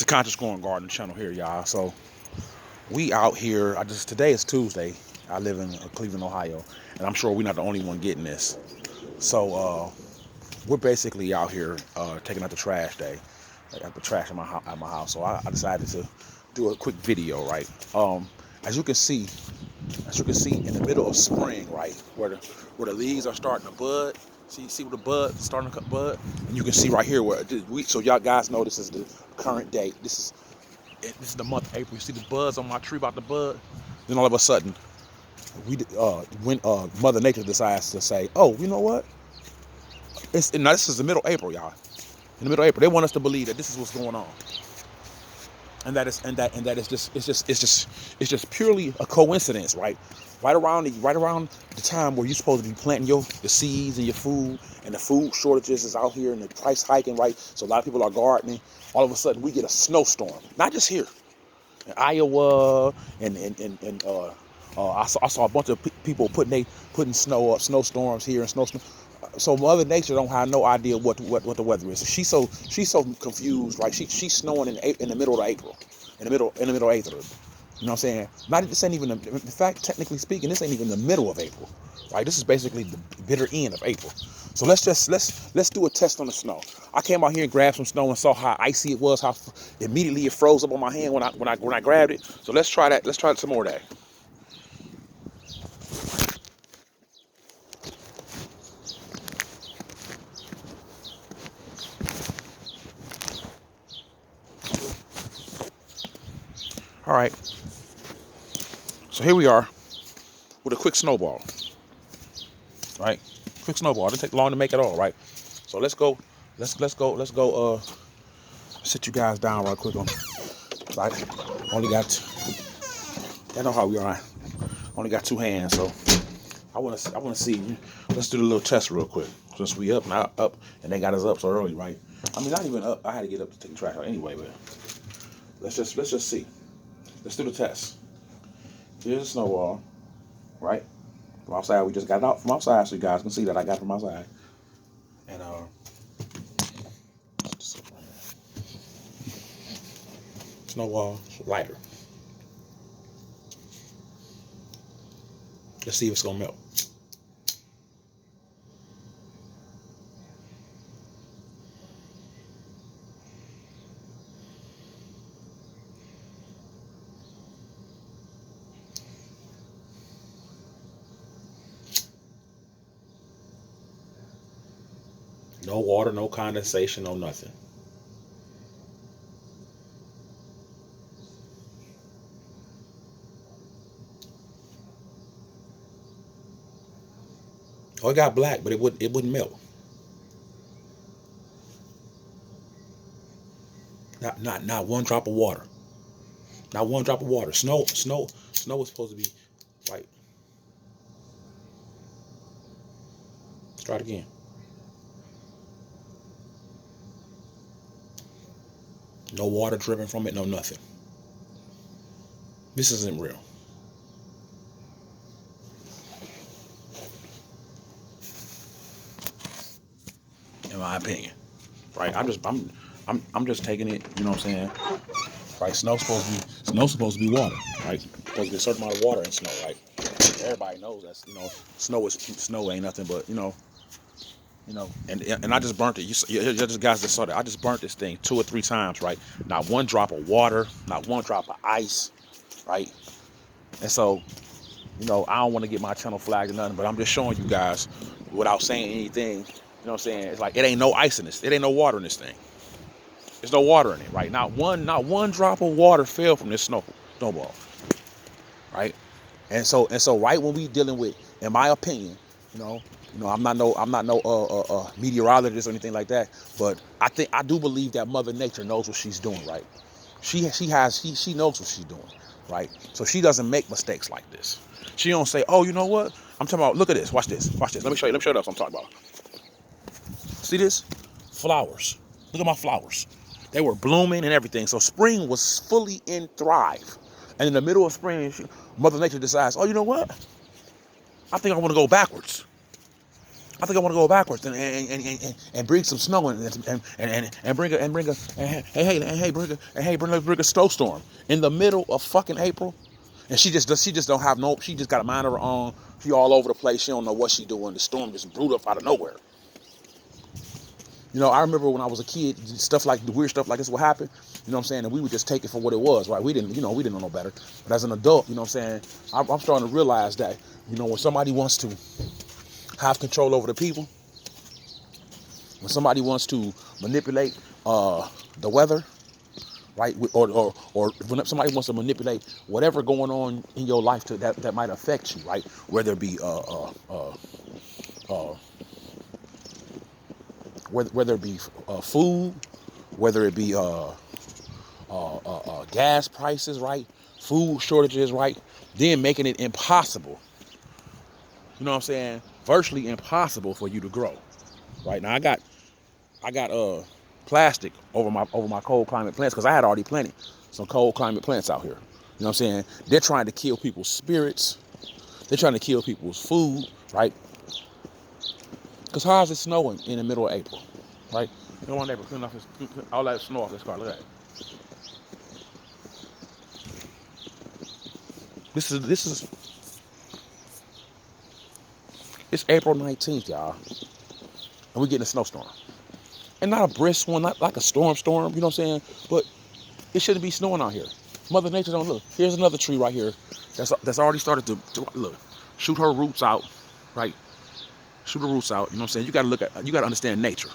the Conscious Growing Garden channel here, y'all. So we out here. Today is Tuesday. I live in Cleveland, Ohio, and I'm sure we're not the only one getting this. So we're basically out here taking out the trash day. I got the trash at my house. So I decided to do a quick video, right? As you can see in the middle of spring, right, where the leaves are starting to bud. See where the bud starting to bud, and you can see right here where so y'all guys know this is the current date. This is the month of April. You see the buds on my tree about to bud. Then all of a sudden, when Mother Nature decides to say, "Oh, you know what? Now this is the middle of April, y'all. In the middle of April, they want us to believe that this is what's going on, and that it's just purely a coincidence, right? Right around the time where you're supposed to be planting the seeds and your food, and the food shortages is out here and the price hiking, right? So a lot of people are gardening. All of a sudden, we get a snowstorm. Not just here in Iowa, I saw a bunch of people putting snowstorms here and snowstorms. So Mother Nature don't have no idea what the weather is. She's so confused, right? She's snowing in the middle of April, in the middle of April. You know what I'm saying? This ain't even in fact, technically speaking, this ain't even the middle of April, right? This is basically the bitter end of April. So let's do a test on the snow. I came out here and grabbed some snow and saw how icy it was, how immediately it froze up on my hand when I grabbed it. So let's try that. Let's try some more of that. All right. So here we are with a quick snowball. Right? Quick snowball. It didn't take long to make it all, right? So let's go. Sit you guys down real quick on. Right? Only got. I know how we are. Only got two hands, so I want to see. Let's do the little test real quick. Since we up, and they got us up so early, right? I mean, not even up. I had to get up to take the trash out anyway, but let's just see. Let's do the test. Here's a snowball, right? From outside, we just got it out from outside, so you guys can see that I got it from outside. And snowball lighter. Let's see if it's gonna melt. No water, no condensation, no nothing. Oh, it got black, but it wouldn't melt. Not one drop of water. Not one drop of water. Snow is supposed to be white. Let's try it again. No water dripping from it, no nothing. This isn't real. In my opinion. Right? I'm just taking it, you know what I'm saying? Right? Snow's supposed to be water, right? Supposed to be a certain amount of water in snow, right? Everybody knows that, snow ain't nothing but, and I just burnt it. You just guys just saw that. I just burnt this thing 2 or 3 times, right? Not one drop of water, not one drop of ice, right? And so, I don't want to get my channel flagged or nothing, but I'm just showing you guys without saying anything. You know what I'm saying? It's like it ain't no ice in this. It ain't no water in this thing. There's no water in it, right? Not one drop of water fell from this snowball, right? And so right when we dealing with, in my opinion, I'm not no meteorologist or anything like that, but I do believe that Mother Nature knows what she's doing, right? She knows what she's doing, right? So she doesn't make mistakes like this. She don't say, "Oh, you know what? I'm talking about. Look at this. Watch this. Watch this. Let me show you. That's what I'm talking about. See this? Flowers. Look at my flowers. They were blooming and everything. So spring was fully in thrive. And in the middle of spring, Mother Nature decides, oh, you know what? I think I want to go backwards. I think I want to go backwards and bring some snow and bring a snowstorm in the middle of fucking April. And she just don't have no. She just got a mind of her own. She all over the place. She don't know what she doing. The storm just brewed up out of nowhere. You know, I remember when I was a kid, stuff like the weird stuff like this would happen. You know what I'm saying? And we would just take it for what it was, right? We didn't know no better. But as an adult, you know what I'm saying? I'm starting to realize that, you know, when somebody wants to have control over the people, when somebody wants to manipulate the weather, right? Or when somebody wants to manipulate whatever going on in your life that might affect you, right? Whether it be whether it be food, whether it be gas prices, right? Food shortages, right? Then making it impossible. You know what I'm saying? Virtually impossible for you to grow, right? Now I got plastic over my cold climate plants because I had already planted some cold climate plants out here. You know what I'm saying? They're trying to kill people's spirits. They're trying to kill people's food, right? Because how is it snowing in the middle of April, right? You know, one neighbor clean off all that snow off his car. Look at that. It's April 19th, y'all, and we're getting a snowstorm. And not a brisk one, not like a storm, you know what I'm saying? But it shouldn't be snowing out here. Mother Nature don't look. Here's another tree right here that's already started to look, shoot her roots out, right? Shoot her roots out. You know what I'm saying? You gotta understand nature.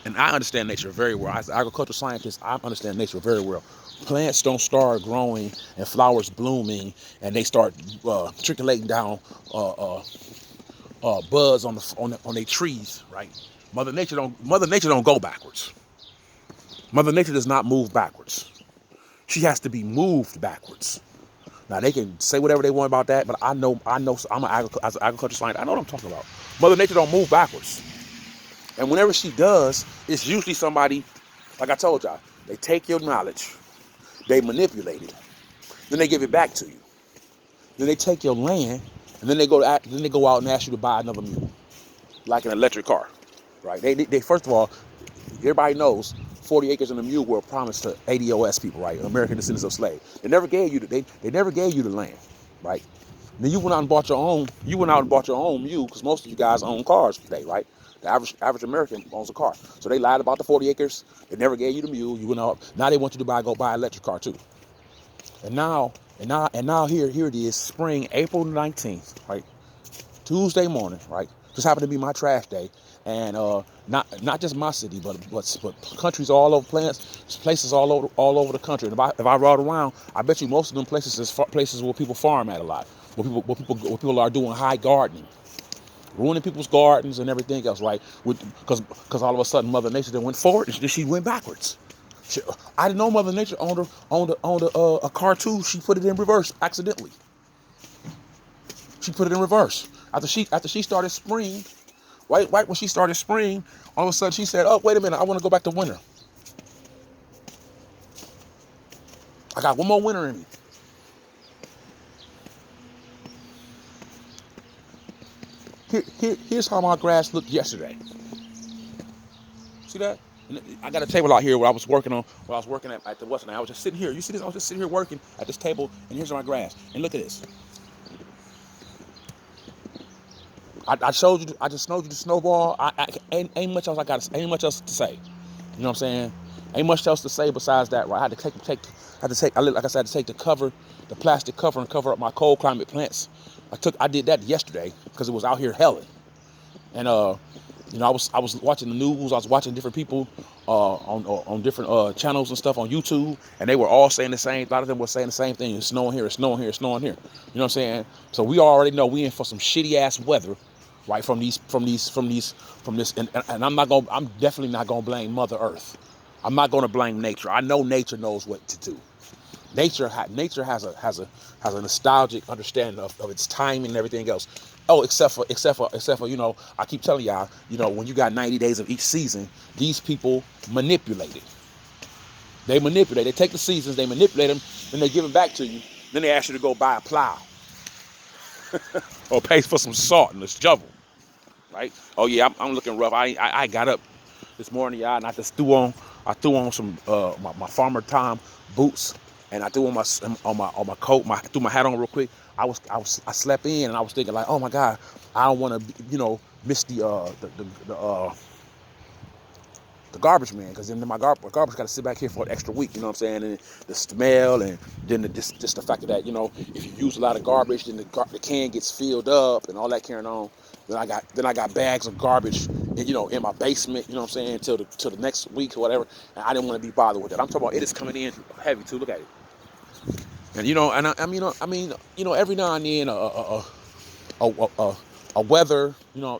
And I understand nature very well. As an agricultural scientist, I understand nature very well. Plants don't start growing and flowers blooming and they start trickling down buds on their trees, right? Mother Nature don't go backwards. Mother Nature does not move backwards. She has to be moved backwards. Now they can say whatever they want about that, but I know. I'm as an agricultural scientist. I know what I'm talking about. Mother Nature don't move backwards, and whenever she does, it's usually somebody. Like I told y'all, they take your knowledge, they manipulate it, then they give it back to you. Then they take your land, and then they go out and ask you to buy another mule, like an electric car, right? They first of all, everybody knows 40 acres and a mule were promised to ADOS people, right? American descendants of slaves. They never gave you the land, right? Then you went out and bought your own mule because most of you guys own cars today, right? The average American owns a car. So they lied about the 40 acres. They never gave you the mule. You went out. Now they want you to go buy an electric car too. And now here it is, spring, April 19th, right? Tuesday morning, right? Just happened to be my trash day. And not just my city, but countries all over, places all over the country. And if I ride around, I bet you most of them places is places where people farm at a lot, where people are doing high gardening, ruining people's gardens and everything else, right? Because all of a sudden Mother Nature then went forward and she went backwards. I didn't know Mother Nature owned a car too. She put it in reverse accidentally. She put it in reverse after she started spring. Right when she started spring, all of a sudden she said, "Oh, wait a minute, I want to go back to winter. I got one more winter in me." Here's how my grass looked yesterday. See that? And I got a table out here where I was working at the Western. I was just sitting here. You see this? I was just sitting here working at this table, and here's my grass. And look at this. I just showed you the snowball. Ain't much else to say. You know what I'm saying? Ain't much else to say besides that, right? I had to take the plastic cover and cover up my cold climate plants. I did that yesterday because it was out here helling. And I was watching the news. I was watching different people on different channels and stuff on YouTube, and they were all saying the same. A lot of them were saying the same thing. It's snowing here. It's snowing here. It's snowing here. You know what I'm saying? So we already know we in for some shitty ass weather. Right, from this, and I'm definitely not gonna blame Mother Earth. I'm not gonna blame nature. I know nature knows what to do. Nature has a nostalgic understanding of its timing and everything else. Oh, except for I keep telling y'all, when you got 90 days of each season, these people manipulate it. They manipulate. They take the seasons, they manipulate them, then they give them back to you. Then they ask you to go buy a plow or pay for some salt and a shovel. right? Oh yeah, I'm looking rough. I got up this morning, y'all, and I threw on some my Farmer Time boots, and I threw on my coat, threw my hat on real quick. I slept in, and I was thinking like, oh my God, I don't want to miss the garbage man, because then my garbage got to sit back here for an extra week, you know what I'm saying? And the smell, and then just the fact that if you use a lot of garbage, then the can gets filled up and all that carrying on. Then I got bags of garbage, in my basement, you know what I'm saying, till the next week or whatever. And I didn't want to be bothered with that. I'm talking about it is coming in heavy too. Look at it. And every now and then a weather,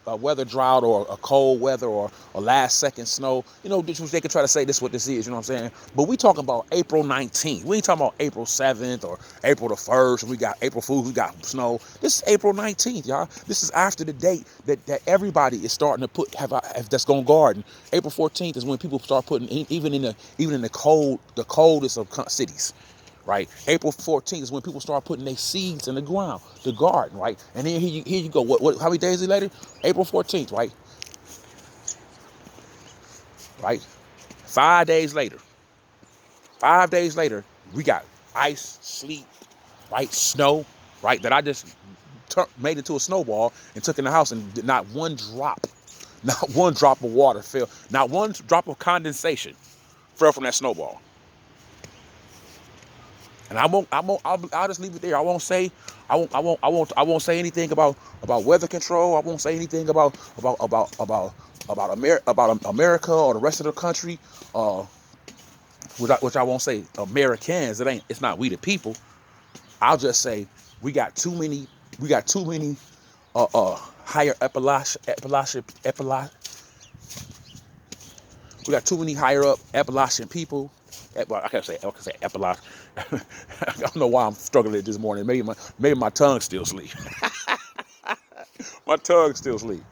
a weather drought or a cold weather or a last second snow, they could try to say this is what this is, you know what I'm saying? But we talking about April 19th. We ain't talking about April 7th or April the 1st. We got April Fools, we got snow. This is April 19th, y'all. This is after the date that everybody is starting to that's going garden. April 14th is when people start putting even in the coldest of cities. Right, April 14th is when people start putting their seeds in the ground, the garden, right? And then here you go. How many days later? April 14th, right? Right. 5 days later. 5 days later, we got ice, sleet, right, snow, right? That I just made into a snowball and took in the house, and not one drop of water fell, not one drop of condensation fell from that snowball. And I'll just leave it there. I won't say anything about weather control. I won't say anything about America or the rest of the country, which I won't say Americans. It's not we the people. I'll just say we got too many higher we got too many higher up Appalachian people. Well, I can say Appalachian. I don't know why I'm struggling this morning. Maybe my tongue still sleep. My tongue still sleep.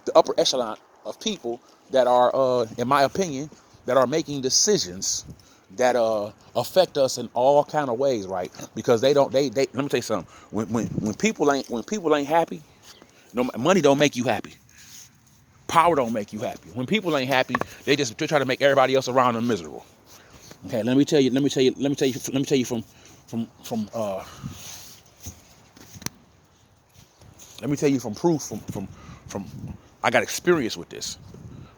The upper echelon of people that are, in my opinion, that are making decisions that affect us in all kind of ways, right? Because they let me tell you something. When people ain't happy, no money don't make you happy. Power don't make you happy. When people ain't happy, they try to make everybody else around them miserable. Okay, let me tell you from let me tell you from proof from I got experience with this.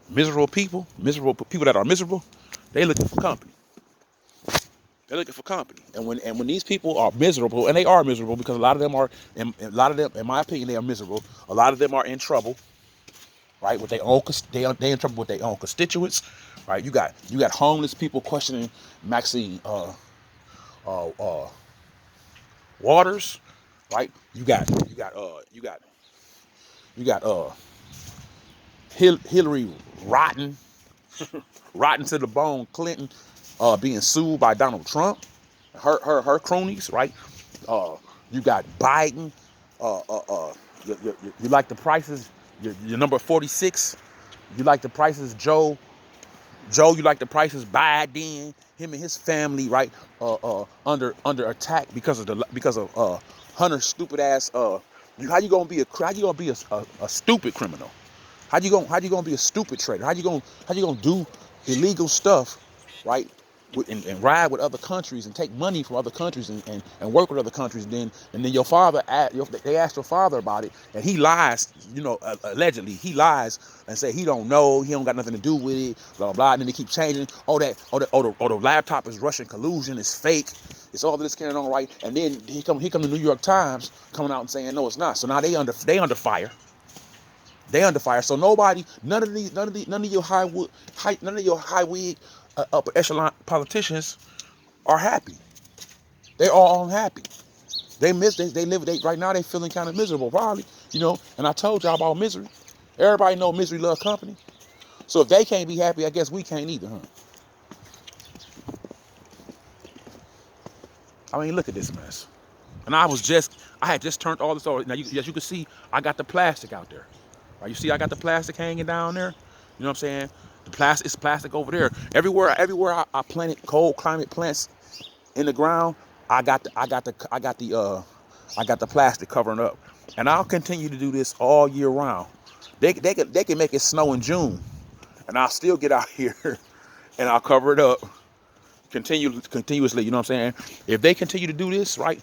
Miserable people that are miserable, they looking for company. They're looking for company. And when these people are miserable, and they are miserable because a lot of them, in my opinion, they are miserable. A lot of them are in trouble, right? With their own, they in trouble with their own constituents, right? You got homeless people questioning Maxine Waters, right? You got Hillary rotten to the bone Clinton, being sued by Donald Trump, her cronies, right? You got Biden. You like the prices. Your number 46. You like the prices, Joe. You like the prices, Biden. Him and his family, right? Under attack because of Hunter's stupid ass. How you gonna be a stupid criminal? How you gonna be a stupid trader? How you gonna do illegal stuff, right? And ride with other countries and take money from other countries and work with other countries. And then your father, they asked your father about it, and he lies. Allegedly he lies and say he don't know, he don't got nothing to do with it. Blah blah. And then they keep changing. The laptop is Russian collusion. It's fake. It's all this carrying on, right? And then he come the New York Times coming out and saying no, it's not. So now they under fire. They under fire. So none of your high wig upper echelon politicians are happy. They're all unhappy. They live right now. They feeling kind of miserable, probably. And I told y'all about misery. Everybody know misery love company. So if they can't be happy, I guess we can't either, huh? I mean, look at this mess. And I had just turned all this over. Now, as you can see, I got the plastic out there. Right? You see, I got the plastic hanging down there. You know what I'm saying? It's plastic over there. Everywhere I planted cold climate plants in the ground, I got the plastic covering up. And I'll continue to do this all year round. They can make it snow in June, and I'll still get out here and I'll cover it up continuously. You know what I'm saying? If they continue to do this, right,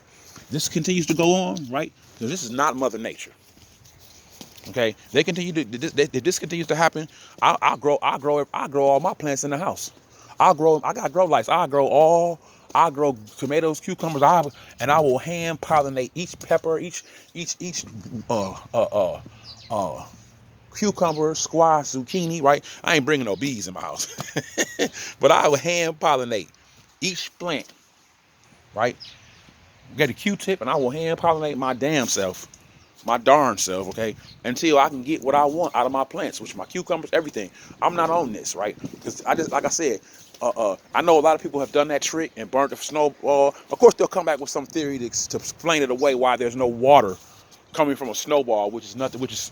this continues to go on, right, because this is not Mother Nature. Okay, they continue to if this continues to happen, I'll grow all my plants in the house. I got grow lights. I grow tomatoes, cucumbers. And I will hand pollinate each pepper, each uh uh uh cucumber, squash, zucchini. Right? I ain't bringing no bees in my house, but I will hand pollinate each plant. Right? Get a Q-tip and I will hand pollinate my damn self. My darn self, okay, until I can get what I want out of my plants, which my cucumbers, everything. I'm not on this, right? Because like I said, I know a lot of people have done that trick and burnt the snowball. Of course, they'll come back with some theory to explain it away why there's no water coming from a snowball, which is nothing, which is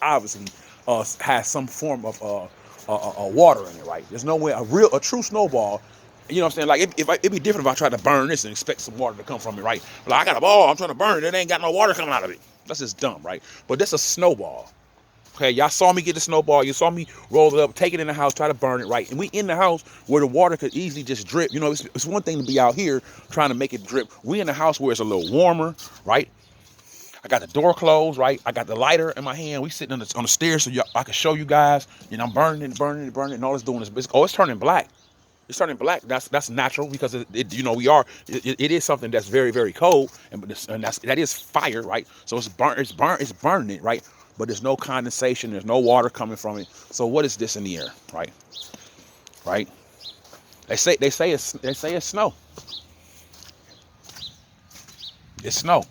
obviously has some form of water in it, right? There's no way a true snowball. You know what I'm saying? Like, it'd be different if I tried to burn this and expect some water to come from it, right? Like, I got a ball, I'm trying to burn it, it ain't got no water coming out of it. That's just dumb, right? But this is a snowball. Okay, y'all saw me get the snowball. You saw me roll it up, take it in the house, try to burn it, right? And we in the house where the water could easily just drip. You know, it's one thing to be out here trying to make it drip. We in the house where it's a little warmer, right? I got the door closed, right? I got the lighter in my hand. We sitting on the stairs so I can show you guys. You know, I'm burning it, and all it's doing is, it's turning black. It's turning black. That's natural because you know, it is something that's very, very cold, and that is fire, right? So it's burning it, right? But there's no condensation, there's no water coming from it. So what is this in the air, right? Right? They say it's snow. It's snow.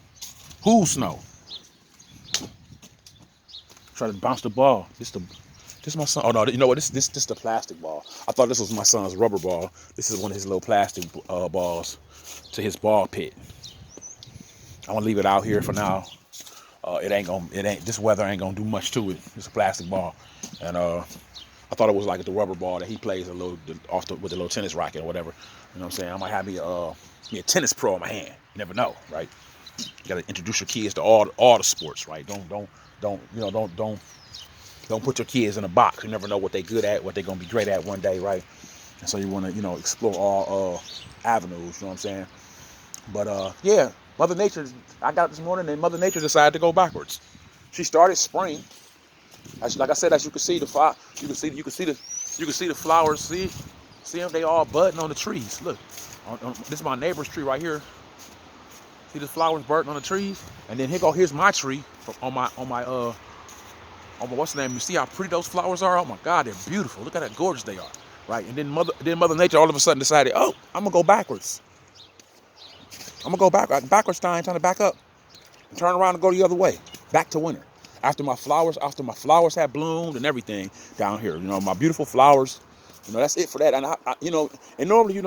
Who's snow? Try to bounce the ball. This my son. Oh no, you know what? This the plastic ball. I thought this was my son's rubber ball. This is one of his little plastic balls to his ball pit. I'm gonna leave it out here for now. This weather ain't gonna do much to it. It's a plastic ball, and I thought it was like the rubber ball that he plays with the little tennis racket or whatever. You know what I'm saying? I might have me a tennis pro in my hand. You never know, right? You gotta introduce your kids to all the sports, right? Don't put your kids in a box. You never know what they're good at, what they're gonna be great at one day, right? And so you wanna, explore all avenues, you know what I'm saying? But yeah, Mother Nature, I got up this morning and Mother Nature decided to go backwards. She started spring. Like I said, as you can see the flowers, see them, they all budding on the trees. Look, this is my neighbor's tree right here. See the flowers budding on the trees? And then here's my tree on my what's the name? You see how pretty those flowers are? Oh my God, they're beautiful. Look at how gorgeous they are, right? And then Mother Nature all of a sudden decided, oh, I'm gonna go backwards. I'm gonna go backwards time, trying to back up, and turn around and go the other way, back to winter. After my flowers had bloomed and everything down here, my beautiful flowers. That's it for that. And and normally you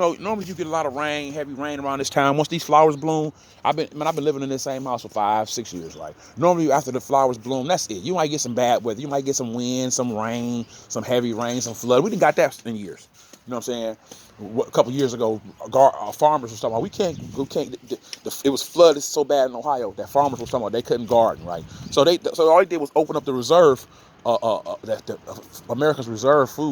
get a lot of rain, heavy rain around this time. Once these flowers bloom, I've been living in this same house for 5-6 years, right? Normally after the flowers bloom, that's it. You might get some bad weather. You might get some wind, some rain, some heavy rain, some flood. We didn't got that in years. You know what I'm saying? A couple years ago, farmers were talking about we can't. It was flooded so bad in Ohio that farmers were talking about they couldn't garden, right? So all they did was open up the reserve, America's reserve food.